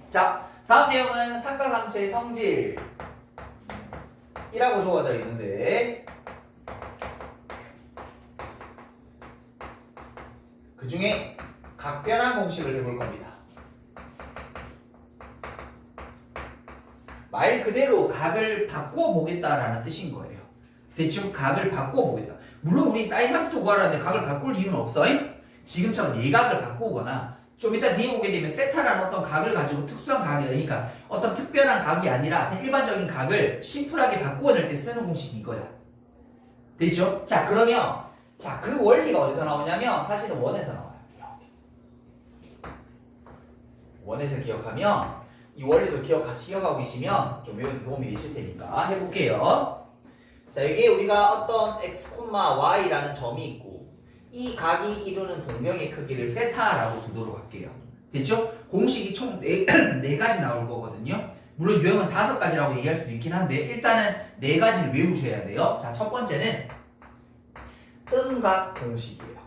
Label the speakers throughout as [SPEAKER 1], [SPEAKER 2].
[SPEAKER 1] 자, 다음 내용은 삼각함수의 성질이라고 주어져 있는데 그 중에 각변환 공식을 해볼 겁니다. 말 그대로 각을 바꿔 보겠다라는 뜻인 거예요. 대충 각을 바꿔 보겠다. 물론 우리 사인 함수도 구하라는데 각을 바꿀 이유는 없어. 지금처럼 예각을 바꾸거나 좀 이따 뒤에 보게 되면 세타라는 어떤 각을 가지고 특수한 각이라니까 어떤 특별한 각이 아니라 그냥 일반적인 각을 심플하게 바꾸어낼 때 쓰는 공식이 이거야. 됐죠? 자, 그러면 자, 그 원리가 어디서 나오냐면 사실은 원에서 나와요. 원에서 기억하면 이 원리도 같이 기억하고 계시면 좀 외우는 도움이 되실 테니까 해볼게요. 자, 여기에 우리가 어떤 x, y라는 점이 있고 이 각이 이루는 동경의 크기를 세타라고 두도록 할게요. 됐죠? 공식이 총 4가지 나올 거거든요. 물론 유형은 5가지라고 얘기할 수도 있긴 한데 일단은 4가지를 외우셔야 돼요. 자, 첫 번째는 음각 공식이에요.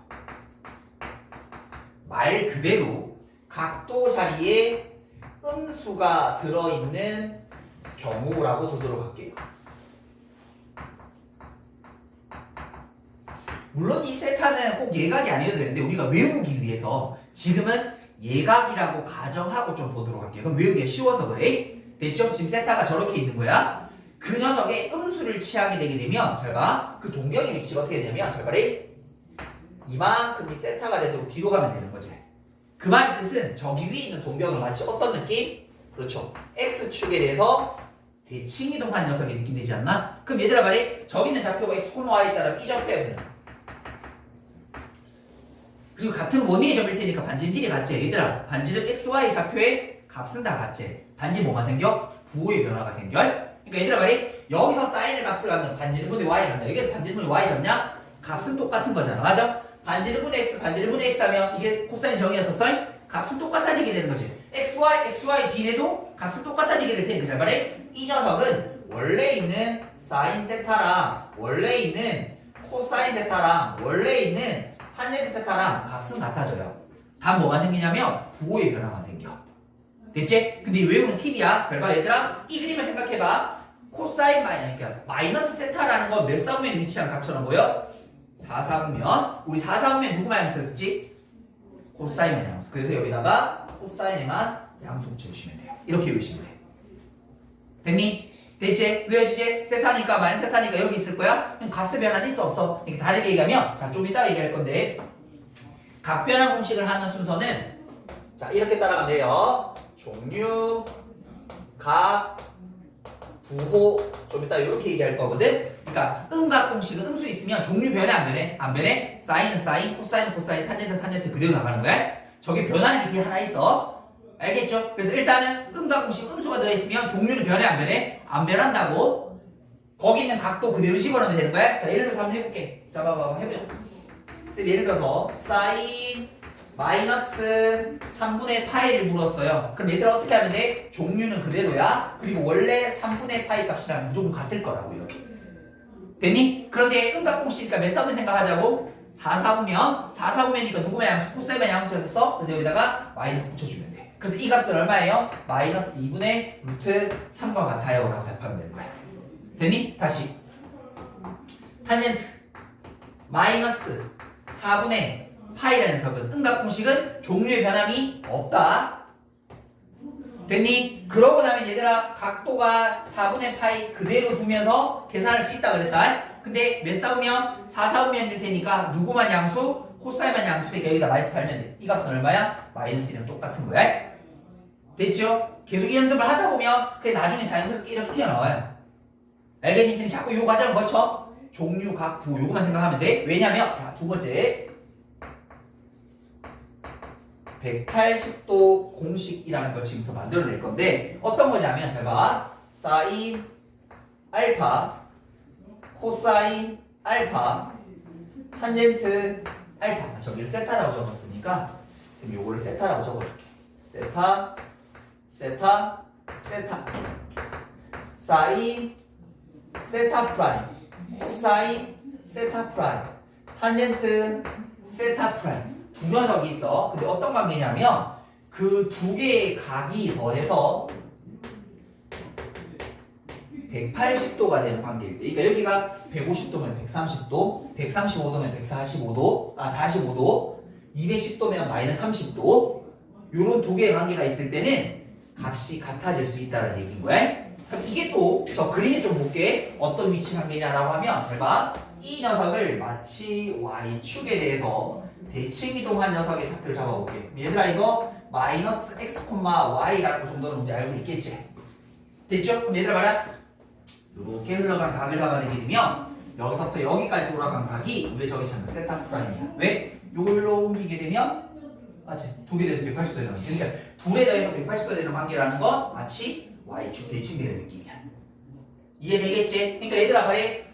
[SPEAKER 1] 말 그대로 각도 자리에 음수가 들어있는 경우라고 두도록 할게요. 물론 이 세타는 꼭 예각이 아니어도 되는데 우리가 외우기 위해서 지금은 예각이라고 가정하고 좀 보도록 할게요. 그럼 외우기가 쉬워서 그래. 됐죠? 지금 세타가 저렇게 있는 거야. 그 녀석의 음수를 취하게 되게 되면 잘 봐. 그 동경의 위치가 어떻게 되냐면 잘 봐래. 이만큼이 세타가 되도록 뒤로 가면 되는 거지. 그 말의 뜻은 저기 위에 있는 동경은 마치 어떤 느낌? 그렇죠. X축에 대해서 대칭 이동한 녀석의 느낌 되지 않나? 그럼 얘들아 말해. 저기 있는 좌표가 X, Y에 따라 이 좌표에 그리고 같은 원위의 점일 테니까 반지름 길이 같지. 얘들아 반지름 XY 좌표의 값은 다 같지. 단지 뭐가 생겨? 부호의 변화가 생겨. 그러니까 얘들아 말해. 여기서 사인의 값을 갖는 반지름분의 Y 간다. 여기서 반지름분의 Y 잡냐? 값은 똑같은 거잖아. 맞아? 반지름분의 X, 반지름분의 X 하면 이게 코사인 정의였었어? 값은 똑같아지게 되는 거지. XY, B에도 값은 똑같아지게 될 테니까 잘 말해. 이 녀석은 원래 있는 사인 세타랑 원래 있는 코사인 세타랑 원래 있는 탄젠트 세타랑 값은 같아져요. 단 뭐가 생기냐면 부호의 변화가 생겨. 됐지? 근데 이 외우는 팁이야. 잘 봐 얘들아. 이 그림을 생각해봐. 코사인 그러니까 마이너스 세타라는 건 몇 사분면에 위치한 각처럼 보여? 4사분면. 우리 4사분면 누구 마이너스였지? 코사인만 양수. 그래서 여기다가 코사인에만 양수 붙여주시면 돼요. 이렇게 외우시면 돼. 됐니? 됐지? 외워지지? 세타니까 마이너스 세타니까 여기 있을 거야? 그럼 값의 변화는 있어 없어? 이렇게 다르게 얘기하면 자, 좀 이따 얘기할 건데 각변환 공식을 하는 순서는 자, 이렇게 따라가면 돼요. 종류, 각, 부호 좀 이따 이렇게 얘기할 거거든? 그러니까 음각 공식은 음수 있으면 종류 변해 안 변해? 안 변해? 사인은 사인, 코사인은 코사인, 탄젠트 그대로 나가는 거야? 저게 변하는 게 뒤에 하나 있어. 알겠죠? 그래서 일단은 음각 공식 음수가 들어있으면 종류는 변해 안 변해? 안 변한다고. 거기 있는 각도 그대로 집어넣으면 되는 거야? 자, 예를 들어서 한번 해볼게. 자, 봐봐 해보자. 예를 들어서 사인 마이너스 3분의 파이를 물었어요. 그럼 얘들아 어떻게 하면 돼? 종류는 그대로야. 그리고 원래 3분의 파이 값이랑 무조건 같을 거라고 이렇게. 됐니? 그런데 음각 공식이니까 몇 사분면 생각하자고? 4사분면이니까 누구만 양수? 코사인만 양수였었어? 그래서 여기다가 마이너스 붙여주면 돼. 그래서 이 값은 얼마예요? 마이너스 2분의 루트 3과 같아요 라고 답하면 되는 거야. 됐니? 다시 탄젠트 마이너스 4분의 파이라는 녀석은 음각 공식은 종류의 변함이 없다. 됐니? 그러고 나면 얘들아 각도가 4분의 파이 그대로 두면서 계산할 수 있다 그랬다. 근데 몇 사분면? 4사분면일 테니까 누구만 양수? 코사인만 양수니까 여기다 마이너스 달면 돼. 이 값은 얼마야? 마이너스 1이랑 똑같은 거야. 됐죠? 계속 이 연습을 하다 보면 그게 나중에 자연스럽게 이렇게 튀어나와요. 알겠니? 근데 자꾸 이 과정을 거쳐. 종류, 각, 부호 요거만 생각하면 돼. 왜냐면 자, 두 번째 180도 공식이라는 걸 지금부터 만들어낼 건데 어떤 거냐면 잘 봐. 사인 알파 코사인 알파 탄젠트 알파 저기를 세타라고 적었으니까 지금 요거를 세타라고 적어줄게. 세타 세타 세타 사인 세타 프라임 코사인 세타 프라임 탄젠트 세타 프라임 두 녀석이 있어. 근데 어떤 관계냐면 그 두 개의 각이 더해서 180도가 되는 관계일 때, 그러니까 여기가 150도면 130도, 135도면 145도, 45도, 210도면 마이너스 30도, 요런 두 개의 관계가 있을 때는 값이 같아질 수 있다는 얘기인 거야. 그럼 이게 또 저 그림에 좀 볼게. 어떤 위치 관계냐라고 하면 잘 봐. 이 녀석을 마치 y축에 대해서 대칭이동한 녀석의 좌표를 잡아볼게. 얘들아 이거 마이너스 x, y라는 정도는 문제 알고 있겠지? 됐죠? 그럼 얘들아 봐라. 이렇게 흘러간 각을 잡아내게 되면 여기서부터 여기까지 돌아간 각이 왜 저기 찾는 세타 프라임이야? 왜? 요걸로 옮기게 되면 맞지? 두 개 돼서 180도 되는 관계. 그러니까 둘에 더해서 180도 되는 관계라는 건 마치 y축 대칭되는 느낌이야. 이해되겠지? 그러니까 얘들아 그래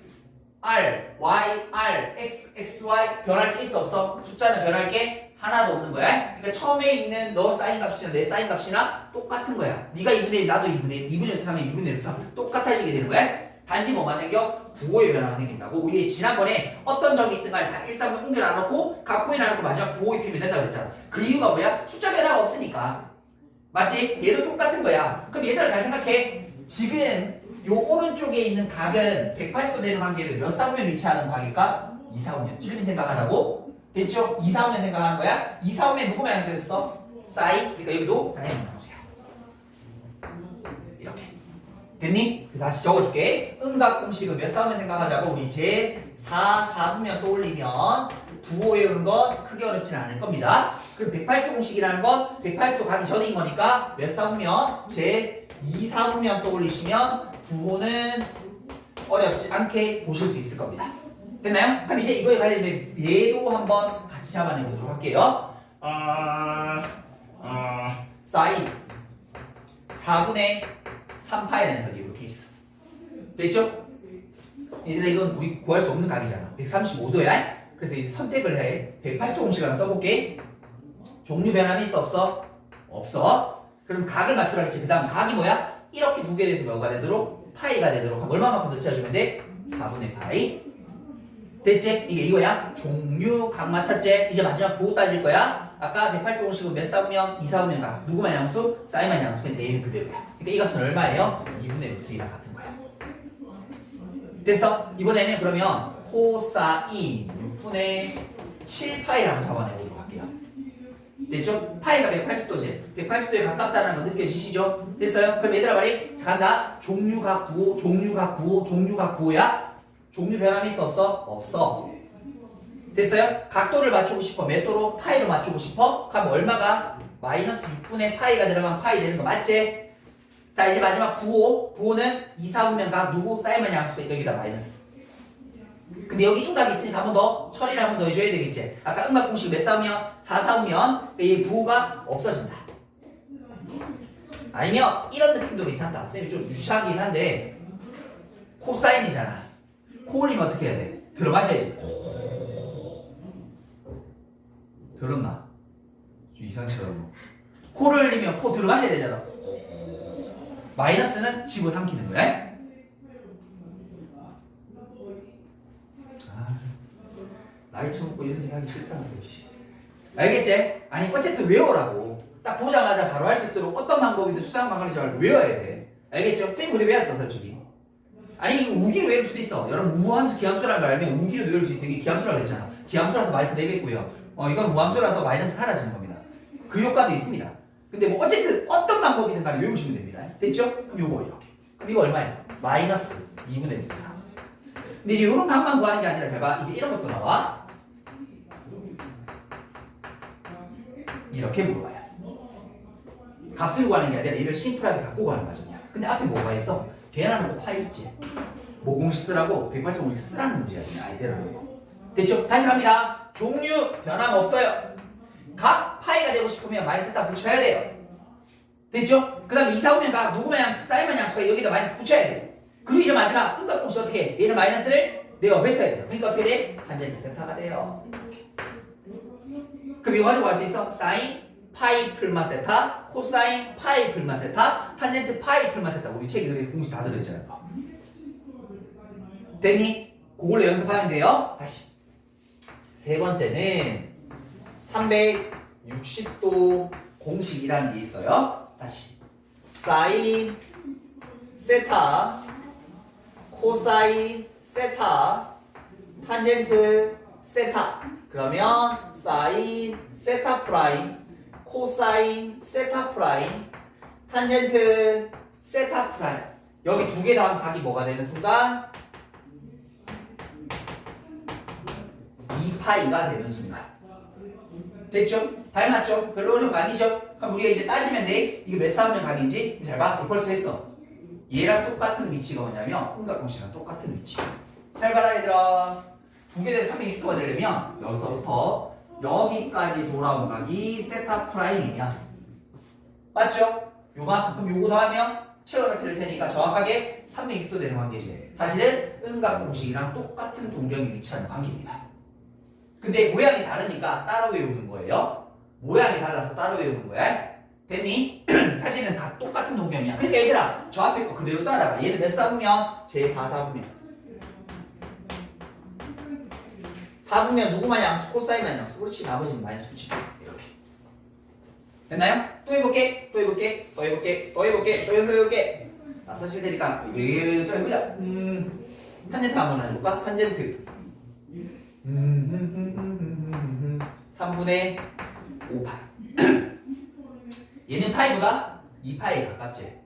[SPEAKER 1] r, y, r, x, x, y 변할 게 있어 없어? 숫자는 변할 게 하나도 없는 거야. 그러니까 처음에 있는 너 사인 값이나 내 사인 값이나 똑같은 거야. 네가 2분의 1, 나도 2분의 1, 2분의 1 하면 2분의 1 하면 똑같아지게 되는 거야. 단지 뭐만 생겨? 부호의 변화가 생긴다고. 우리 지난번에 어떤 점이 있든 간에 다 일상을 옮겨 놔놓고 값부에 놔놓고 마지막 부호의 피면 된다고 그랬잖아. 그 이유가 뭐야? 숫자 변화가 없으니까. 맞지? 얘도 똑같은 거야. 그럼 얘들아 잘 생각해. 지금 요 오른쪽에 있는 각은 180도 되는 관계를 몇 사분면 위치하는 각일까? 2, 4분면. 이 그림 생각하라고? 됐죠? 2, 4분면 생각하는 거야? 2, 4분면 누구 모양 썼어? 사인. 그러니까 여기도 사인 나오세요. 이렇게. 됐니? 다시 적어줄게. 음각 공식은 몇 사분면 생각하자고? 우리 제 4, 4분면 떠올리면 부호 외우는 건 크게 어렵지는 않을 겁니다. 그럼 180도 공식이라는 건 180도 가기 전인 거니까 몇 사분면? 제 2, 4분면 떠올리시면 부호는 어렵지 않게 보실 수 있을 겁니다. 됐나요? 그럼 이제 이거에 관련된 얘도 한번 같이 잡아내 보도록 할게요. 사인 4분의 3파이라는 선이 이렇게 있어. 됐죠? 얘들아 이건 우리 구할 수 없는 각이잖아. 135도야. 그래서 이제 선택을 해. 180도 공식을 한번 써볼게. 종류 변함이 있어 없어? 없어. 그럼 각을 맞추라 했지. 그 다음 각이 뭐야? 이렇게 두 개 돼서 뭐가 되도록? 파이가 되도록. 그럼 얼마만큼 더 채워주면 돼? 4분의 파이. 됐지? 이게 이거야. 종류 각 맞췄지? 이제 마지막 부호 따질 거야. 아까 180도 공식은 몇 사분면? 2, 4분면 각. 누구만 양수? 사인만 양수. 얘는 그대로야. 그러니까 이 값은 얼마예요? 2분의 루트 2랑 같은 거야. 됐어? 이번에는 그러면 코사인 6분의 7파이를 한번 잡아내보도록 할게요. 됐죠? 파이가 180도지. 180도에 가깝다는 거 느껴지시죠? 됐어요? 그럼 얘들아 말이 자 간다. 종류각 부호, 종류각 부호, 종류각 부호야. 종류 변함이 있어 없어? 없어. 됐어요? 각도를 맞추고 싶어. 몇 도로? 파이로 맞추고 싶어? 그럼 얼마가? 마이너스 6분의 파이가 들어가면 파이 되는 거 맞지? 자 이제 마지막 부호. 부호는 2, 4분면 각 누구? 사인만 양수가 여기다 마이너스. 근데 여기 음각이 있으니까 한 번 더 처리를 한 번 더 해줘야 되겠지. 아까 음각 공식 몇 사우면? 4 사우면 이 부호가 없어진다. 아니면 이런 느낌도 괜찮다. 쌤이 좀 유치하긴 한데 코사인이잖아. 코 올리면 어떻게 해야 돼? 들어 마셔야지. 들었나? 이상처럼 코를 흘리면 코 들어 마셔야 되잖아. 마이너스는 집을 삼키는 거야. 나이 처먹고 이런 생각이 싫다는 거지. 알겠지? 아니 어쨌든 외워라고. 딱 보자마자 바로 할 수 있도록 어떤 방법이든 수단 방법이지 말고 외워야 돼. 알겠죠? 쌤 근데 외웠어 솔직히. 아니 이거 우기를 외울 수도 있어. 여러분 무함수 기함수라는 걸 알면 우기를 외울 수 있어. 이게 기함수라고 그랬잖아. 기함수라서 마이너스 4배고요. 이건 무함수라서 마이너스 사라지는 겁니다. 그 효과도 있습니다. 근데 뭐 어쨌든 어떤 방법이든 간에 외우시면 됩니다. 됐죠? 그럼 요거 이렇게. 그럼 이거 얼마야? 마이너스 2분의 1 4. 근데 이제 요런 값만 구하는 게 아니라 잘 봐. 이제 이런 것도 나와. 이렇게 물어봐요. 값을 구하는 게 아니라 얘를 심플하게 갖고 가는 과정이야. 근데 앞에 뭐가 있어? 변하는 거 파이 있지? 모공식 쓰라고 180 공식 쓰라는 문제야. 그냥 아이디어라는 거. 됐죠? 다시 갑니다. 종류 변함 없어요. 각 파이가 되고 싶으면 마이너스 딱 붙여야 돼요. 됐죠? 그 다음에 2, 4분면 각 누구만 양수, 사인만 양수가 여기다 마이너스 붙여야 돼. 그리고 이제 마지막 음각 공식 어떻게 해? 얘는 마이너스를 내어 뱉어야 돼요. 그러니까 어떻게 돼? 탄젠트 세타가 돼요. 그럼 이거 가지고 갈 수 있어? 사인 파이 풀마 세타, 코사인 파이 풀마 세타, 탄젠트 파이 풀마 세타. 우리 책에 그래서 공식 다 들어있잖아요. 됐니? 그걸로 연습하면 돼요. 다시. 세 번째는 360도 공식이라는 게 있어요. 다시 사인 세타 코사인 세타 탄젠트 세타 그러면 사인 세타 프라임 코사인 세타 프라임 탄젠트 세타 프라임 여기 두 개 더한 각이 뭐가 되는 순간 2파이가 되는 순간 됐죠? 닮았죠? 별로 어려운 거 아니죠? 그럼 우리가 이제 따지면 돼. 이거 몇 사분면 각인지 잘 봐. 벌써 했어. 얘랑 똑같은 위치가 뭐냐면 삼각공식이랑 똑같은 위치. 잘 봐라 얘들아. 두 개 돼서 360도가 되려면 여기서부터 여기까지 돌아온 각이 세타 프라임이면 맞죠? 요만큼 그럼 요거 더하면 채워다 필요할 테니까 정확하게 360도 되는 관계지. 사실은 음각공식이랑 똑같은 동경이 위치하는 관계입니다. 근데 모양이 다르니까 따로 외우는 거예요. 모양이 달라서 따로 외우는 거야. 됐니? 사실은 다 똑같은 동경이야. 그러니까 얘들아 저 앞에 거 그대로 따라가. 얘는 몇 사분면? 제4사분면. 4분면 누구만 양수? 코사인만 양수. 그렇지 나머지는 마이너스 붙이고 이렇게. 됐나요? 또 해볼게. 또 해볼게. 또 해볼게. 또 해볼게. 또 연습해볼게. 사실 되니까 여기서 해보자. 탄젠트 한번 해볼까? 탄젠트 3분의 5파이 얘는 파이보다 2파이에 가깝지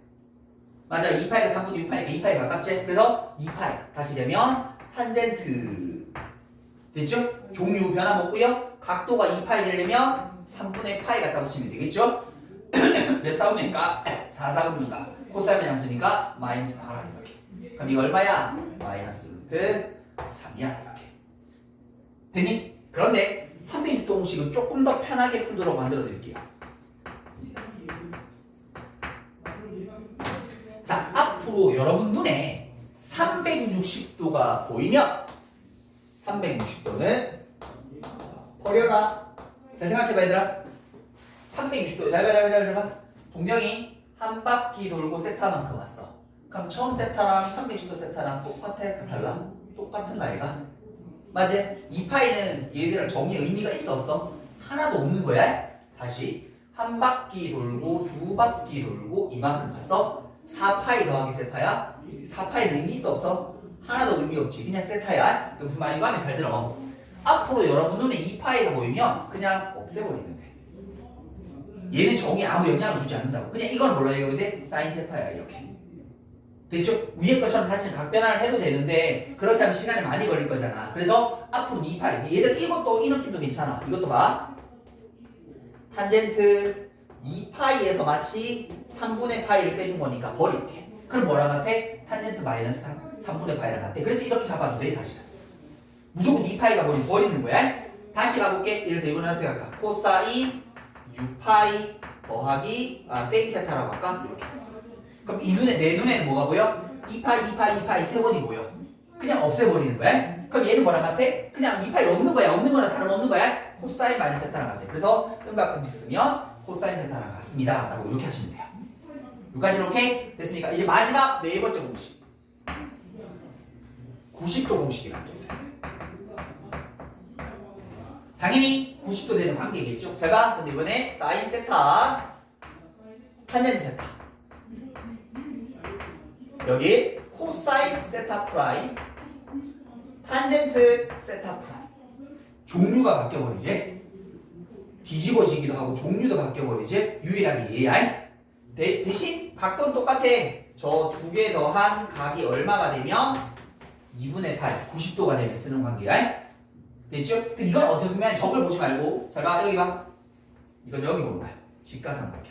[SPEAKER 1] 맞아 2파이가 3분의 6파이니까 2파이에 가깝지 그래서 2파이 다시 되면 탄젠트 됐죠? 종류 변함없고요 각도가 2파이 되려면 3분의 파이 갖다 붙이면 되겠죠? 몇 사분면인가? 4사분면인가? 코사인 양수니까 마이너스 4 이렇게 그럼 이거 얼마야? 마이너스 루트 3이야 이렇게 됐니? 그런데 360도 공식은 조금 더 편하게 풀도록 만들어 드릴게요. 자, 앞으로 여러분 눈에 360도가 보이면 360도는 버려라. 잘 생각해봐 얘들아. 360도 잘 봐. 동경이 한 바퀴 돌고 세타만큼 왔어. 그럼 처음 세타랑 360도 세타랑 똑같아? 달라? 똑같은 거 아이가? 맞아? 2파이는 얘들아 정의 의미가 있어 없어? 하나도 없는 거야? 다시 한 바퀴 돌고 두 바퀴 돌고 이만큼 갔어? 4파이 더하기 세타야? 4파이는 의미 있어 없어? 하나도 의미 없지 그냥 세타야? 무슨 말인가 하면 잘 들어 앞으로 여러분 눈에 2파이가 보이면 그냥 없애버리면 돼 얘는 정의 아무 영향을 주지 않는다고 그냥 이건 몰라야 되는데 사인 세타야 이렇게 됐죠? 위에 것처럼 사실 각변화를 해도 되는데 그렇게 하면 시간이 많이 걸릴 거잖아. 그래서 앞으로 2파이. 얘들 이것도 이 느낌도 괜찮아. 이것도 봐. 탄젠트 2파이에서 마치 3분의 파이를 빼준 거니까 버릴게. 그럼 뭐랑 같아? 탄젠트 마이너스 3분의 파이랑 같아. 그래서 이렇게 잡아도 돼 사실은. 무조건 2파이가 버리는 거야. 다시 가볼게. 예를 들어서 이번에 어떻게 할까? 코사인 6파이 더하기 빼기 세타라고 할까? 이렇게. 그럼 이 눈에 내 눈에는 뭐가 보여? 2파이 세 번이 보여. 그냥 없애버리는 거야. 그럼 얘는 뭐랑 같아? 그냥 2파이 없는 거야. 없는 거나 다름없는 거야. 코사인 마이너스 세타랑 같아. 그래서 음각공식 쓰면 코사인 세타랑 같습니다. 라고 이렇게 하시면 돼요. 여기까지 이렇게 됐습니까? 이제 마지막 네 번째 공식. 90도 공식이라는 게 있어요. 당연히 90도 되는 관계겠죠. 잘 봐. 근데 이번에 사인 세타 탄젠트 세타 여기 코사인 세타 프라임 탄젠트 세타 프라임 종류가 바뀌어버리지 뒤집어지기도 하고 종류도 바뀌어버리지 유일하게 얘야 대신 각도는 똑같아 저 두 개 더한 각이 얼마가 되면 2분의 8 90도가 되면 쓰는 관계야 됐죠? 이건 어떻게 쓰면 적을 보지 말고 잘 봐 여기 봐 이건 여기 보는 거야 직각삼각형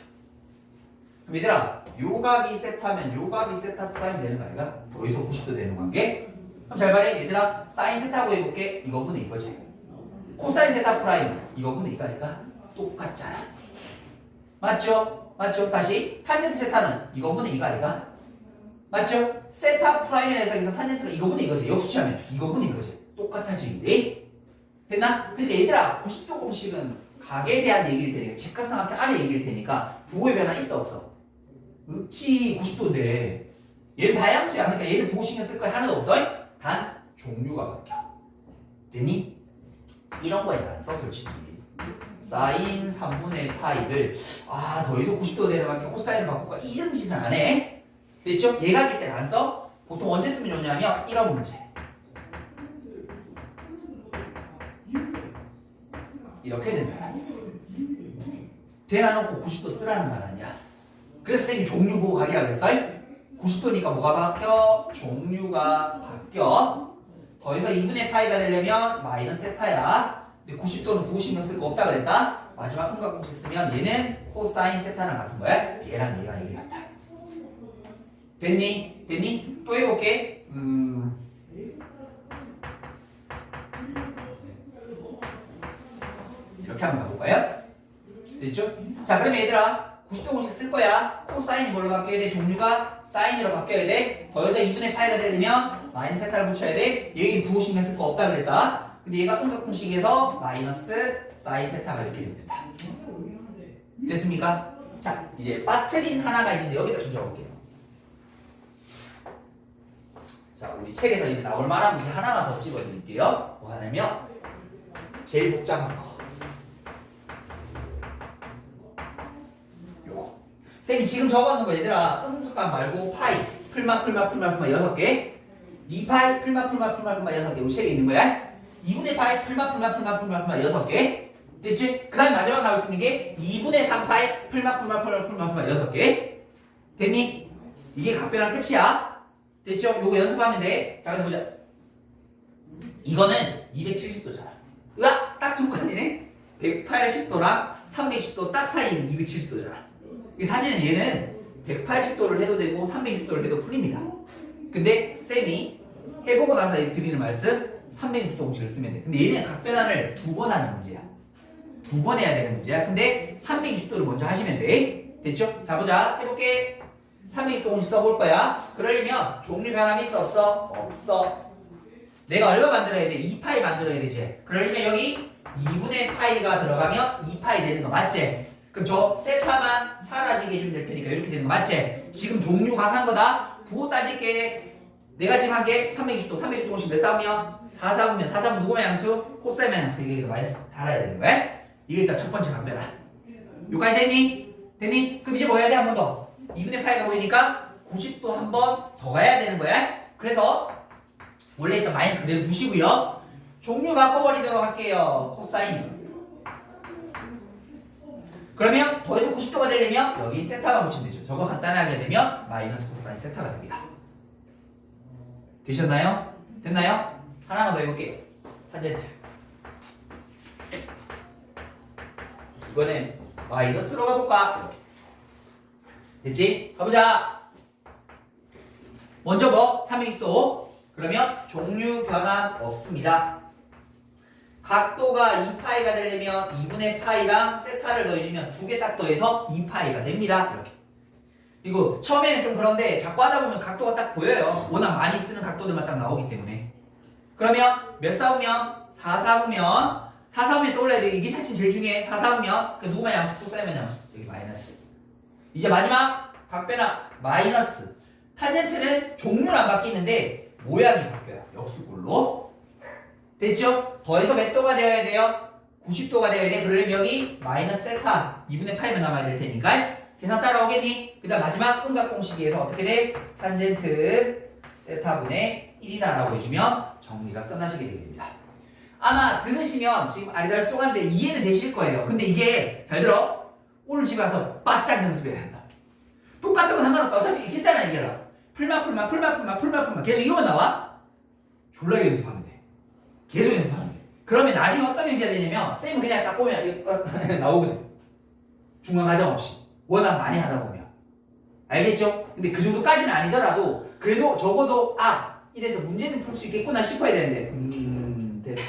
[SPEAKER 1] 그럼 얘들아 요각이 세타면 요각이 세타 프라임 되는 거 아니가? 더해서 90도 되는 관계? 그럼 잘 봐래 얘들아 사인 세타고 해볼게 이거분의 이거지 코사인 세타 프라임 이거분의 이거 아니까? 똑같잖아 맞죠? 맞죠? 다시 탄젠트 세타는 이거분의 이거 아니가? 맞죠? 세타 프라임에 대해서 탄젠트가 이거분의 이거지 역수치하면 이거분의 이거지 똑같아지는데 됐나? 그러니까 얘들아 90도 공식은 각에 대한 얘기를 테니까 직각삼각형 안에 얘기를 테니까 부호의 변화 있어 없어? 없지 90도인데 얘는 다양수야 그러니까 얘는 부호 신경 쓸 거야 하나도 없어 단 종류가 바뀌어 됐니? 이런 거에 따라서 솔직히 사인 3분의 파이를 더해서 90도 내려갈게 코사인을 바꿀까? 이런 짓은 안 해. 됐죠? 예각일 때는 안 써. 보통 언제 쓰면 좋냐면 이런 문제. 이렇게 된다. 대놔놓고 90도 쓰라는 말 아니야. 그래서 선생님이 종류 보고 가기라 그랬어. 90도니까 뭐가 바뀌어? 종류가 바뀌어. 더해서 2분의 파이가 되려면 마이너스 세타야. 근데 90도는 부호 신경 쓸 거 없다 그랬다. 마지막 삼각공식 쓰면 얘는 코사인 세타랑 같은 거야. 얘랑 얘가 얘기 같다. 됐니? 됐니? 또 해볼게. 이렇게 한번 가볼까요? 됐죠? 자, 그러면 얘들아 90도 공식 쓸 거야. 코사인이 뭘로 바뀌어야 돼? 종류가 사인으로 바뀌어야 돼. 더해서 2분의 파이가 되려면 마이너스 세타를 붙여야 돼. 얘는 부호 신경 쓸 거 없다 그랬다. 근데 얘가 음각공식에서 마이너스 사인 세타가 이렇게 됩니다. 됐습니까? 자, 이제 빠트린 하나가 있는데 여기다 좀 적어볼게요. 자, 우리 책에서 이제 나올 만한 문제 하나만 더 집어드릴게요. 뭐 하냐면 제일 복잡한 거. 요거. 선생님 지금 적어놓은 거 얘들아 음수값 말고 파이 풀마 6개 2파이 풀마 6개 우리 책에 있는 거야. 2분의 파이 풀마 6개 됐지? 그 다음 마지막 나올 수 있는 게 2분의 3파이 풀마 6개 됐니? 이게 각변한 끝이야. 됐죠? 요거 연습하면 돼. 자, 근데 보자. 이거는 270도잖아. 으악! 딱 중간이네? 180도랑 360도 딱 사이인 270도잖아. 사실은 얘는 180도를 해도 되고 360도를 해도 풀립니다. 근데 쌤이 해보고 나서 드리는 말씀 360도 공식을 쓰면 돼. 근데 얘는 각변환을 2번 하는 문제야. 2번 해야 되는 문제야. 근데 360도를 먼저 하시면 돼. 됐죠? 자, 보자. 해볼게. 360도 공식 써볼 거야. 그러려면 종류 변함이 있어? 없어? 없어. 내가 얼마 만들어야 돼? 2파이 만들어야 되지. 그러려면 여기 2분의 파이가 들어가면 2파이 되는 거 맞지? 그럼 저 세타만 사라지게 해주면 될 테니까 이렇게 되는 거 맞지? 지금 종류 강한 거다. 부호 따질게. 내가 지금 한 게 360도 공식 몇 싸우면? 4싸우면 4싸우면 누구만 양수? 코사인 양수. 이게 마이너스 달아야 되는 거야. 이게 일단 첫 번째 강변환. 요까지 됐니? 됐니? 그럼 이제 뭐 해야 돼? 한 번 더. 2분의 파이가 보이니까 90도 한 번 더 가야 되는 거야. 그래서 원래 있던 마이너스 그대로 두시고요. 종류 바꿔버리도록 할게요. 코사인. 그러면 더해서 90도가 되려면 여기 세타만 붙이면 되죠. 저거 간단하게 되면 마이너스 코사인 세타가 됩니다. 되셨나요? 됐나요? 하나만 더 해볼게요. 탄젠트. 이번엔 마이너스로 가볼까? 됐지? 가보자. 먼저 뭐? 360도. 그러면 종류 변환 없습니다. 각도가 2파이가 되려면 2분의 파이랑 세타를 더해주면 두 개 딱 더해서 2파이가 됩니다. 이렇게. 그리고 처음에는 좀 그런데 자꾸 하다 보면 각도가 딱 보여요. 워낙 많이 쓰는 각도들만 딱 나오기 때문에. 그러면 몇 싸우면? 4 싸우면 떠올려야 돼. 이게 사실 제일 중요해. 4 싸우면 그 누구만 양수? 코사인만 양수. 여기 마이너스. 이제 마지막 각변환 마이너스. 탄젠트는 종류는 안 바뀌는데 모양이 바뀌어요. 역수꼴로. 됐죠? 더해서 몇 도가 되어야 돼요? 90도가 되어야 돼. 그러려면 여기 마이너스 세타 2분의 파이만 남아야 될 테니까 계산 따라오겠니? 그 다음 마지막 음각공식에서 어떻게 돼? 탄젠트 세타분의 1이다 라고 해주면 정리가 끝나시게 되게 됩니다. 아마 들으시면 지금 아리달 쏘간데 이해는 되실 거예요. 근데 이게 잘 들어. 오늘 집에 와서 바짝 연습해야 된다. 똑같은 거 상관없다. 어차피 있겠잖아 이게라. 풀마 계속 이거만 나와? 졸라게 연습하면 돼. 계속 연습하면 돼. 그러면 나중에 어떤 경기가 되냐면 쌤은 그냥 딱 보면 이게 나오거든. 중간 과정 없이. 워낙 많이 하다 보면. 알겠죠? 근데 그 정도까지는 아니더라도 그래도 적어도 이래서 문제는 풀 수 있겠구나 싶어야 되는데 됐어.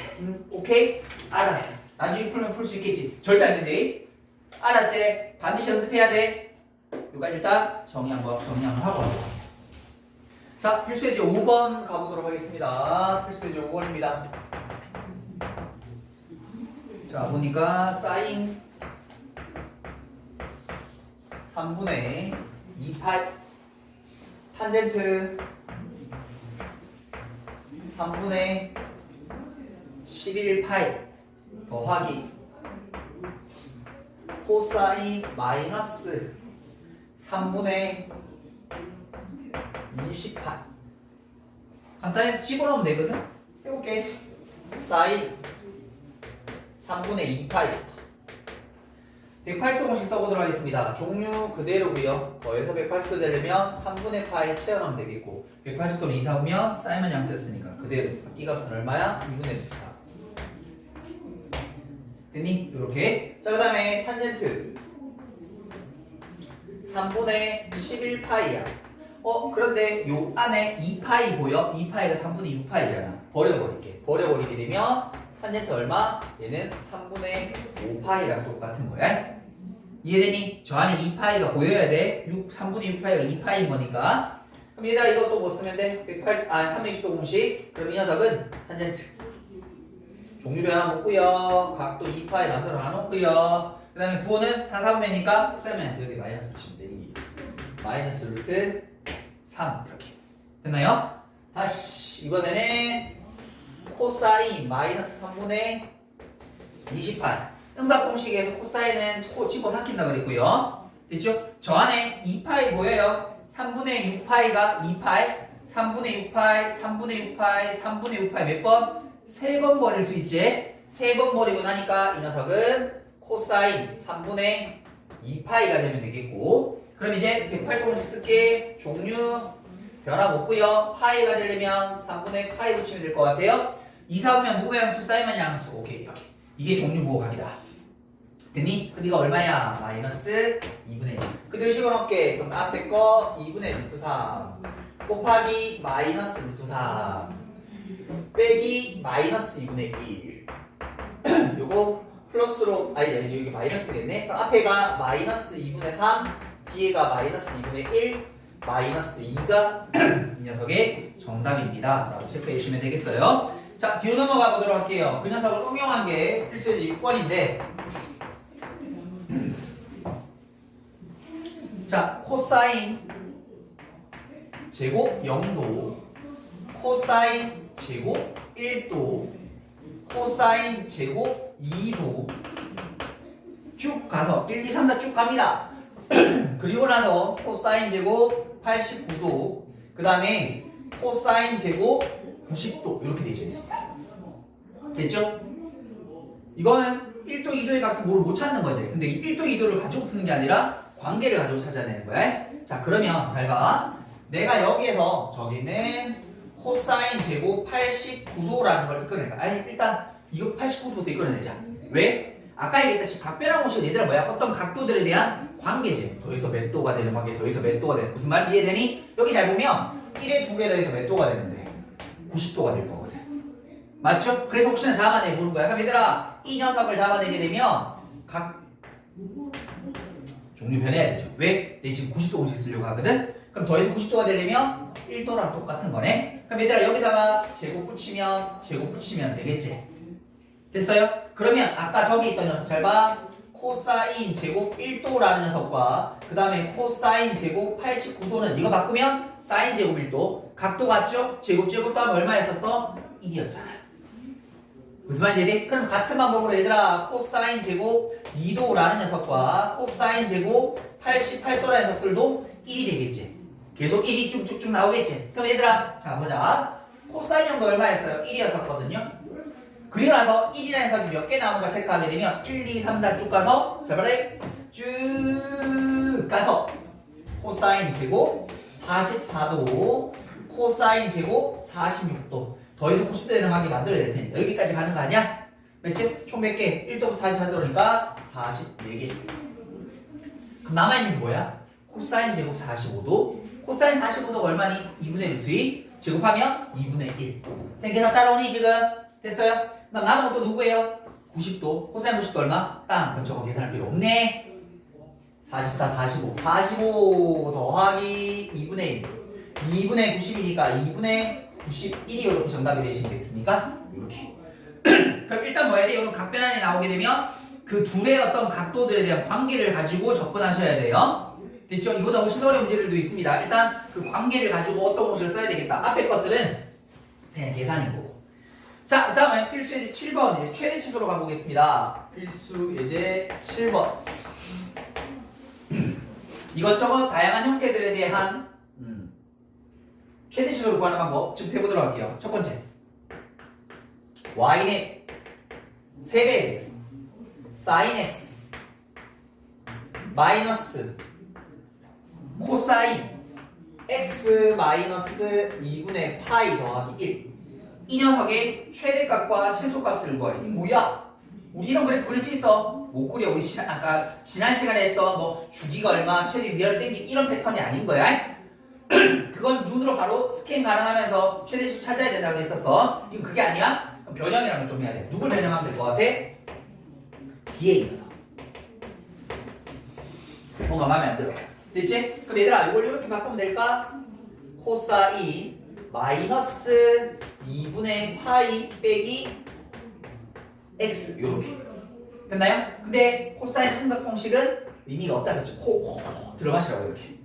[SPEAKER 1] 오케이? 알았어. 나중에 풀면 풀 수 있겠지. 절대 안 된대. 알았지? 반드시 연습해야 돼. 여기까지 일단 정리 한번 하고 자, 필수예제 5번 가보도록 하겠습니다. 필수예제 5번입니다. 자, 보니까 사인 3분의 2파이 탄젠트 3분의 11파이 더하기 코사인 마이너스 3분의 20파. 간단해서 집어넣으면 되거든? 해볼게. 사인 3분의 2파이 180도 공식 써보도록 하겠습니다. 종류 그대로고요. 더해서 180도 되려면 3분의 파이 채워넣으면 되겠고 180도는 2, 4오면 사인만 양수였으니까 그대로 이 값은 얼마야? 2분의 루트 4 됐니? 이렇게. 자, 그 다음에 탄젠트 3분의 11파이야. 그런데 요 안에 2파이 보여? 2파이가 3분의 6파이잖아. 버려버릴게. 버려버리게 되면 탄젠트 얼마? 얘는 3분의 5파이랑 똑같은 거야. 이해되니? 저 안에 2파이가 보여야 돼. 3분의 6파이가 2파이인 거니까. 그럼 얘들아 이것도 뭐 쓰면 돼? 360도 공식. 그럼 이 녀석은 탄젠트. 종류 변화 먹고요. 각도 2파이 만들어 놔놓고요. 그 다음에 부호는 4, 4분면이니까 코사인에서 여기 마이너스 붙이면 돼. 마이너스 루트 3 이렇게. 됐나요? 다시 이번에는 코사인 마이너스 3분의 28. 음각 공식에서 코사인은 집어삼킨다 그랬고요. 됐죠? 저 안에 2파이 보여요? 3분의 6파이가 2파이, 3분의 6파이, 3분의 6파이, 3분의 6파이 몇 번? 3번 버릴 수 있지? 3번 버리고 나니까 이 녀석은 코사인 3분의 2파이가 되면 되겠고, 그럼 이제 108도 공식 쓸게. 종류 변화 없고요. 파이가 되려면 3분의 파이 붙이면 될 것 같아요. 2, 4오면 누구 양수? 사인만 양수. 오케이 이렇게. 이게 종류 보호 각이다. 됐니? 그럼 이거 얼마야? 마이너스 2분의 1. 그대로 집어넣을게. 그럼 앞에 거 2분의 루트 3 곱하기 마이너스 루트 3 빼기 마이너스 2분의 1 요거 플러스로 아니 여기 마이너스겠네. 그럼 앞에가 마이너스 2분의 3 뒤에가 마이너스 2분의 1 마이너스 2가 이 녀석의 정답입니다. 라고 체크해 주시면 되겠어요. 자, 뒤로 넘어가 보도록 할게요. 그 녀석을 응용한 게 필수예제 6번인데 자, 코사인 제곱 0도 코사인 제곱 1도 코사인 제곱 2도 쭉 가서 1, 2, 3, 4 쭉 갑니다. 그리고 나서 코사인 제곱 89도 그 다음에 코사인 제곱 90도 이렇게 되어 있습니다. 됐죠? 이거는 1도, 2도의 값은 뭐를 못 찾는 거지. 근데 이 1도, 2도를 가지고 푸는 게 아니라 관계를 가지고 찾아내는 거야. 자, 그러면 잘 봐. 내가 여기에서 저기는 코사인 제곱 89도라는 걸 이끌어내니까 일단 이거 89도부터 이끌어내자. 왜? 아까 얘기했듯이 각변화 공식은 얘들아 뭐야? 어떤 각도들에 대한 관계지. 더해서 몇 도가 되는 관계, 더해서 몇 도가 되는. 무슨 말인지 이해되니? 여기 잘 보면 1에 2개 더해서 몇 도가 되는데 90도가 될 거거든. 맞죠? 그래서 혹시나 잡아내 보는 거야. 그럼 얘들아 이 녀석을 잡아내게 되면 각 종류 변해야 되죠. 왜? 내 지금 90도 공식 쓰려고 하거든? 그럼 더해서 90도가 되려면 1도랑 똑같은 거네? 그럼 얘들아 여기다가 제곱 붙이면 되겠지? 됐어요? 그러면 아까 저기 있던 녀석 잘 봐. 코사인 제곱 1도라는 녀석과 그 다음에 코사인 제곱 89도는 이거 바꾸면 사인 제곱 1도 각도 같죠? 제곱 하면 얼마였었어? 1이었잖아. 무슨 말인지 이해돼? 그럼 같은 방법으로 얘들아 코사인 제곱 2도라는 녀석과 코사인 제곱 88도라는 녀석들도 1이 되겠지. 계속 1이 쭉쭉쭉 나오겠지. 그럼 얘들아 자 보자. 코사인 형도 얼마였어요? 1이었었거든요. 그리고 나서 1이라는 녀석이 몇 개 나오는가 체크하게 되면 1, 2, 3, 4 쭉 가서 자 봐래 쭉 가서 코사인 제곱 44도 코사인 제곱 46도 더해서 90도 되는 관계 만들어야 될 테니까 여기까지 가는 거 아니야? 맞지? 총 몇 개? 1도부터 44도니까 44개. 그럼 남아있는 게 뭐야? 코사인 제곱 45도 코사인 45도가 얼마니? 2분의 루트 2 제곱하면 2분의 1 생계사 따라오니 지금? 됐어요? 그다음 남은 것도 누구예요? 90도 코사인 90도 얼마? 땅 저거 계산할 필요 없네. 44, 45 더하기 2분의 1 2분의 90이니까 2분의 91이 이렇게 정답이 되시면 되겠습니까? 이렇게. 그럼 일단 뭐 해야 돼? 이런 각변환이 나오게 되면 그 둘의 어떤 각도들에 대한 관계를 가지고 접근하셔야 돼요. 됐죠? 이보다 훨씬 어려운 문제들도 있습니다. 일단 그 관계를 가지고 어떤 공식을 써야 되겠다. 앞에 것들은 그냥 계산인 거고. 자, 그 다음에 필수 예제 7번 이제 최대 치수로 가보겠습니다. 필수 예제 7번. 이것저것 다양한 형태들에 대한 최대 치수를 구하는 방법 지금 해보도록 할게요. 첫 번째, y의 3배에 대해서 sin x 마이너스 코사인 x 마이너스 2분의 파이 더하기 1. 이 녀석의 최대값과 최소값을 구하래. 이 뭐야? 우리 이런 그래프 그릴 수 있어. 못 그려. 우리 아까 지난 시간에 했던 뭐 주기가 얼마, 최대 위아래 땡기 이런 패턴이 아닌 거야. 그건 눈으로 바로 스캔 가능하면서 최대수 찾아야 된다고 했었어. 이건 그게 아니야? 그럼 변형이라는 걸 좀 해야 돼. 누굴 변형하면 될 것 같아? 뒤에 있는 녀석. 뭔가 마음에 안 들어. 됐지? 그럼 얘들아 이걸 이렇게 바꾸면 될까? 코사인 마이너스 2분의 파이 빼기 x 요렇게 됐나요? 근데 코사인 삼각공식은 의미가 없다 그랬죠? 들어가시라고 이렇게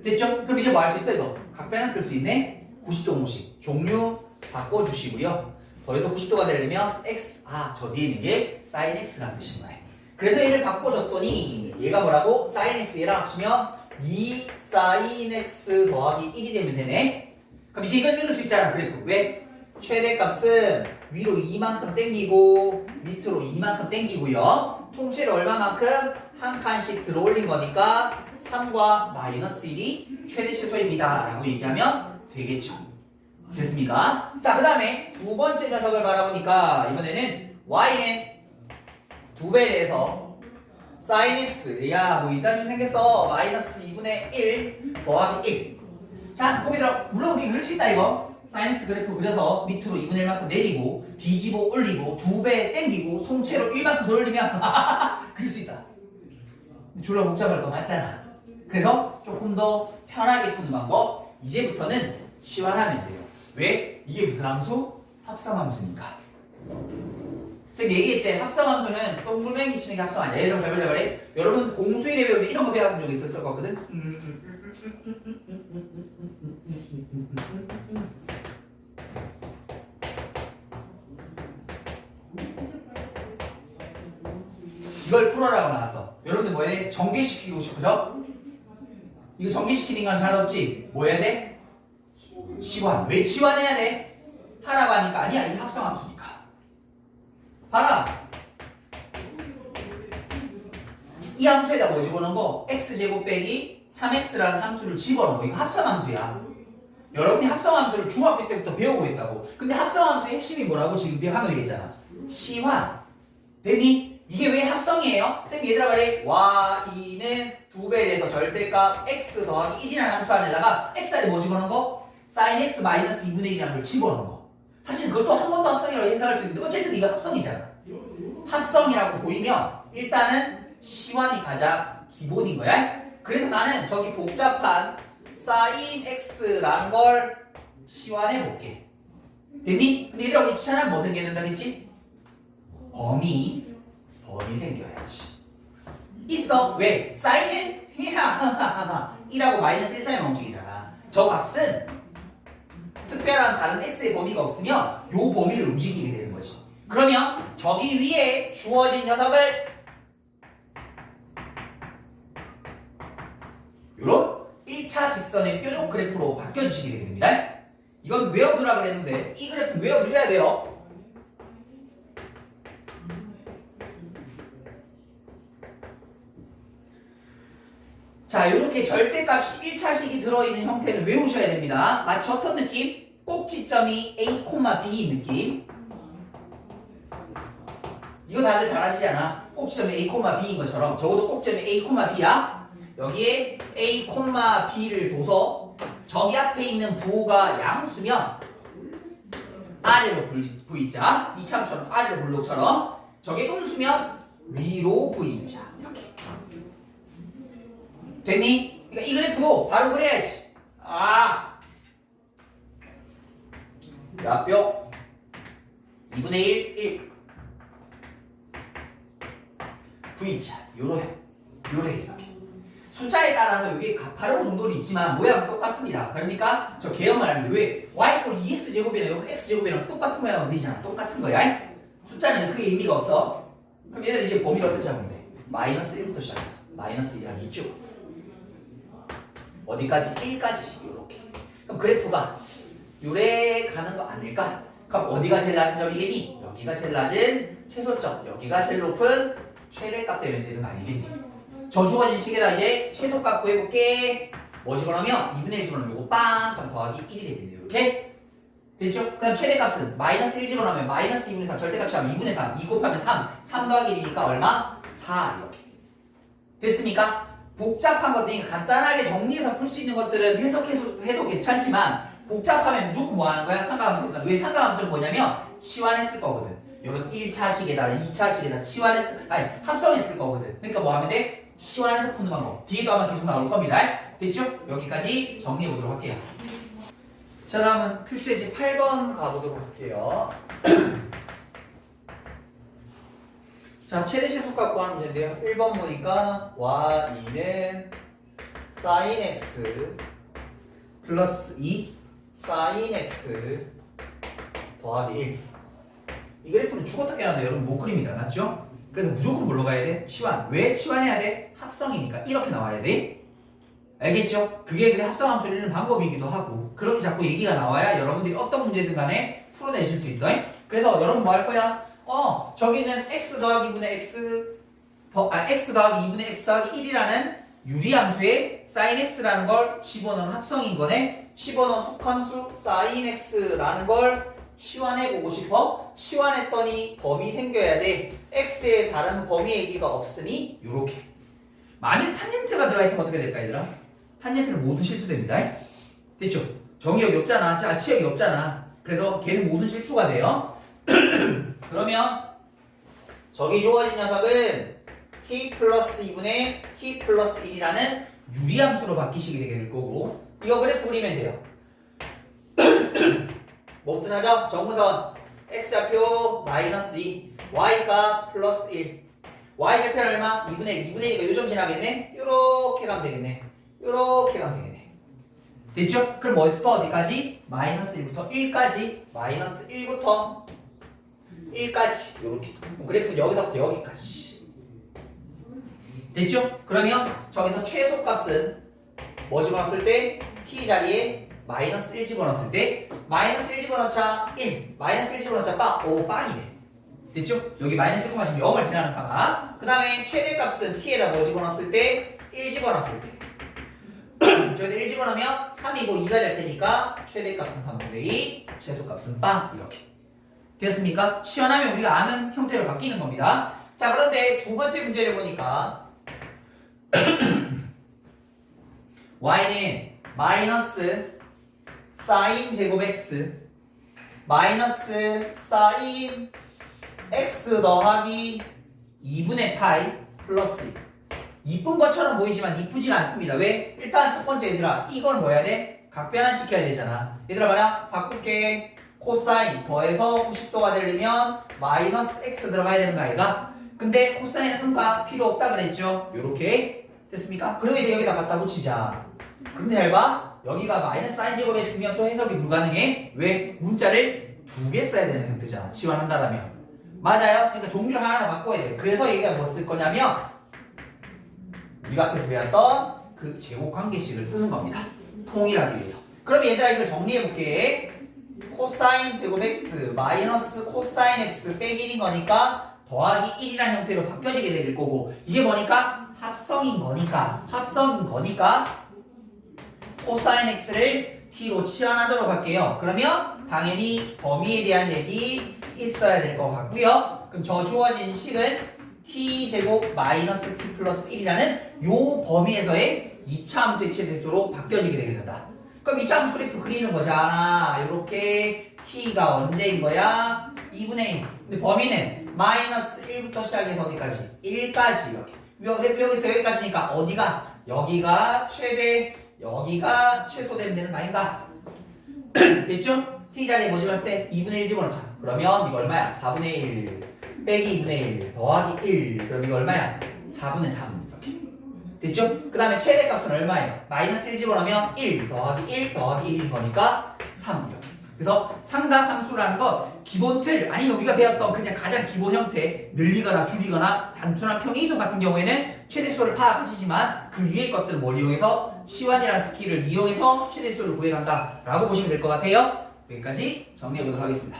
[SPEAKER 1] 됐죠? 그럼 이제 뭐 할 수 있어 이거? 각변환 쓸 수 있네? 90도 공식 종류 바꿔주시고요. 더해서 90도가 되려면 x 저 뒤에 있는 게 sin x라는 뜻인 거예요. 그래서 얘를 바꿔줬더니 얘가 뭐라고? sin x 얘랑 합치면 2 sin x 더하기 1이 되면 되네. 그럼 이제 이걸 읽을 수 있잖아 그래프. 왜? 최대값은 위로 2만큼 땡기고 밑으로 2만큼 땡기고요. 통째로 얼마만큼? 한 칸씩 들어 올린 거니까 3과 마이너스 1이 최대 최소입니다 라고 얘기하면 되겠죠. 됐습니까? 자, 그 다음에 두 번째 녀석을 바라보니까 이번에는 y는 2배에 대해서 sin x 야 뭐 이딴 식 생겼어. 마이너스 2분의 1 더하기 1. 자, 보기 들어. 물론 우리 그릴 수 있다 이거. sin x 그래프 그려서 밑으로 2분의 1만큼 내리고 뒤집어 올리고 2배 땡기고 통째로 1만큼 더 올리면 그릴 수 있다. 근데 졸라 복잡할 것 같잖아. 그래서 조금 더 편하게 푸는 방법. 이제부터는 치환하면 돼요. 왜? 이게 무슨 함수? 합성함수니까. 선생님 얘기했지? 합성함수는 동글뱅이 치는 게 합성 아니야. 예를 들어 잘 말해. 여러분 공수일에 배우면 이런 거 배워본 적이 있었을 거거든. 이걸 풀어라고 나왔어. 여러분들 뭐 해야 돼? 전개시키고 싶으죠? 이거 전개시키는 건 잘 없지? 뭐 해야 돼? 치환. 왜 치환해야 돼? 하라고 하니까 아니야. 이게 합성함수니까. 봐라. 이 함수에다 뭐 집어넣은 거? x제곱 빼기 3x라는 함수를 집어넣은 거. 이거 합성함수야. 여러분이 합성함수를 중학교 때부터 배우고 있다고. 근데 합성함수의 핵심이 뭐라고 지금 방금 얘기했잖아. 치환. 됐니? 이게 왜 합성이에요? 선생님 얘들아 말해. y는 2배에 대해서 절대값 x 더하기 1이라는 함수 안에다가 x 안에 뭐 집어넣은 거? sin x 마이너스 2분의 1이라는 걸 집어넣은 거. 사실 그걸 또 한 번 더 합성이라고 해석할 수 있는데 어쨌든 이거 합성이잖아. 합성이라고 보이면 일단은 치환이 가장 기본인 거야. 그래서 나는 저기 복잡한 sin x라는 걸 치환해 볼게. 됐니? 근데 얘들아 우리 치환하면 뭐 생겨야 된다 했지? 범위 생겨야지. 있어. 왜? 사인은 1하고 마이너스 1 사이의 멈추기잖아. 저 값은 특별한 다른 x의 범위가 없으면 요 범위를 움직이게 되는 거지. 그러면 저기 위에 주어진 녀석을 요런 1차 직선의 뾰족 그래프로 바뀌어주시게 됩니다. 이건 외워두라 그랬는데 이 그래프 외워두셔야 돼요. 자, 이렇게 절대값이 1차식이 들어있는 형태를 외우셔야 됩니다. 마치 어떤 느낌? 꼭지점이 A, B인 느낌. 이거 다들 잘 아시잖아. 꼭지점이 A, B인 것처럼 적어도 꼭지점이 A, B야. 여기에 A, B를 둬서 저기 앞에 있는 부호가 양수면 아래로 V자. 이참처럼 아래로 블록처럼 저게 음수면 위로 V자. 이렇게. 됐니? 그러니까 이 그래프도 바로 그래야지. 야뼈 2분의 1 V자 요래 이렇게. 숫자에 따라서 이게 가파르고 정도는 있지만 모양은 똑같습니다. 그러니까 저 개념만 알면 왜 y 꼴 2x제곱이랑 여기 x제곱이랑 똑같은 모양은 되잖아. 똑같은 거야. 숫자는 크게 의미가 없어. 그럼 얘들 이제 범위를 어떻게 잡으면 돼? 마이너스 1부터 시작해서 마이너스 1이랑 2쭉 어디까지? 1까지 이렇게. 그럼 그래프가 요래 가는 거 아닐까? 그럼 어디가 제일 낮은 점이겠니? 여기가 제일 낮은 최소점, 여기가 제일 높은 최대값 되면 되는 거 아니겠니? 저 주어진 식에다 이제 최소값 구해볼게. 뭐 집어넣으면 2분의 1 집어넣으면 요거 빵! 그럼 더하기 1이 되겠네요. 이렇게? 됐죠? 그 다음 최대값은 마이너스 1 집어넣으면 마이너스 2분의 3 절대값이 하면 2분의 3 2 곱하면 3 더하기 1이니까 얼마? 4 이렇게 됐습니까? 복잡한 것들이 간단하게 정리해서 풀 수 있는 것들은 해석해서 해도 괜찮지만 복잡하면 무조건 뭐 하는 거야? 삼각함수에서. 왜 삼각함수는 뭐냐면 치환했을 거거든. 이런 1차식에다가 2차식에다 합성했을 거거든. 그러니까 뭐 하면 돼? 치환해서 푸는 방법. 뒤에도 아마 계속 나올 겁니다. 됐죠? 여기까지 정리해 보도록 할게요. 자, 다음은 필수예제 8번 가보도록 할게요. 자, 최대 최소값 구하는 문제인데요. 1번 보니까 y2는 sin x 플러스 2 sin x 더하기 1. 이 그래프는 죽었다 깨어난다 여러분 못 그립니다. 맞죠? 그래서 무조건 뭘로 가야 돼? 치환. 왜 치환해야 돼? 합성이니까 이렇게 나와야 돼. 알겠죠? 그게 그래 합성함수를 읽는 방법이기도 하고 그렇게 자꾸 얘기가 나와야 여러분들이 어떤 문제든 간에 풀어내실 수 있어. 그래서 여러분 뭐 할 거야? 저기는 x 더하기 2분의 x x 더하기 2분의 x 더하기 1이라는 유리함수에 sin x라는 걸 집어넣은 합성인 거네. 집어넣은 속함수 sin x라는 걸 치환해보고 싶어? 치환했더니 범위 생겨야 돼. x의 다른 범위 얘기가 없으니 요렇게. 만일 탄젠트가 들어가 있으면 어떻게 될까 얘들아? 탄젠트는 모든 실수됩니다. 됐죠? 정의역이 없잖아. 자, 치역이 없잖아. 그래서 걔는 모든 실수가 돼요. 그러면 저기 주어진 녀석은 t 플러스 2분의 t 플러스 1이라는 유리함수로 바뀌시게 되게 될 거고 이거 그래프 그리면 돼요. 뭐부터 하죠? 정무선 x좌표 마이너스 2 y가 플러스 1 y좌표는 얼마? 2분의 1 2분의 1이니까 요점 지나겠네? 요렇게 가면 되겠네. 요렇게 가면 되겠네. 됐죠? 그럼 어디서부터 어디까지? 마이너스 1부터 1까지 마이너스 1부터 1까지 요렇게 그래프 여기서부터 여기까지 됐죠? 그러면 저기서 최소값은 뭐 집어넣었을 때? t 자리에 마이너스 1 집어넣었을 때 마이너스 1 집어넣자 1 마이너스 1 집어넣자 빵! 오 빵이네. 됐죠? 여기 마이너스 1, 지금 0을 지나는 상황. 그 다음에 최대값은 t에다 뭐 집어넣었을 때? 1 집어넣었을 때 저기다 1 집어넣으면 3이고 2가 될 테니까 최대값은 3분의 2 최소값은 빵 이렇게 됐습니까? 치환하면 우리가 아는 형태로 바뀌는 겁니다. 자, 그런데 두 번째 문제를 보니까 y는 마이너스 sin 제곱 x 마이너스 sin x 더하기 2분의 파이 플러스 2. 이쁜 것처럼 보이지만 이쁘지가 않습니다. 왜? 일단 첫 번째 얘들아 이걸 뭐 해야 돼? 각변환 시켜야 되잖아. 얘들아 봐라 바꿀게. 코사인 더해서 90도가 되려면 마이너스 x 들어가야 되는 거 아이가? 근데 코사인은 평가 필요 없다 그랬죠? 요렇게 됐습니까? 그리고 이제 여기다 갖다 붙이자. 근데 잘 봐. 여기가 마이너스 사인 제곱에 있으면 또 해석이 불가능해. 왜? 문자를 두 개 써야 되는 형태잖아. 치환한다라면. 맞아요? 그러니까 종류 하나 바꿔야 돼. 그래서 얘가 뭐 쓸 거냐면 우리가 앞에서 배웠던 그 제곱 관계식을 쓰는 겁니다. 통일하기 위해서. 그럼 얘들아 이걸 정리해볼게. 코사인 제곱 x 마이너스 코사인 x 빼기 1인 거니까 더하기 1이라는 형태로 바뀌어지게 될 거고 이게 뭐니까? 합성인 거니까 코사인 x를 t로 치환하도록 할게요. 그러면 당연히 범위에 대한 얘기 있어야 될 것 같고요. 그럼 저 주어진 식은 t제곱 마이너스 t 플러스 1이라는 요 범위에서의 2차 함수의 최대수로 바뀌어지게 되게 된다. 그럼 2차 함수 그래프 그리는 거잖아. 이렇게 t가 언제인 거야? 2분의 1. 근데 범위는 마이너스 1부터 시작해서 어디까지? 1까지 이렇게. 여기부터 여기까지니까 어디가? 여기가 최대, 여기가 최소 되면 되는 거 아닌가? 됐죠? t 자리에 뭐 집어넣었을 때? 2분의 1 집어넣자. 그러면 이거 얼마야? 4분의 1 빼기 2분의 1 더하기 1. 그럼 이거 얼마야? 4분의 3 이렇게. 됐죠? 그 다음에 최대값은 얼마예요? 마이너스 1 집어넣으면 1 더하기 1 더하기 1인 거니까 3 이렇게. 그래서 삼각함수라는 건 기본 틀 아니면 우리가 배웠던 그냥 가장 기본 형태 늘리거나 줄이거나 단순한 평이동 같은 경우에는 최대수를 파악하시지만 그 위의 것들은 뭘 이용해서 치환이라는 스킬을 이용해서 최대수를 구해간다 라고 보시면 될 것 같아요. 여기까지 정리해보도록 하겠습니다.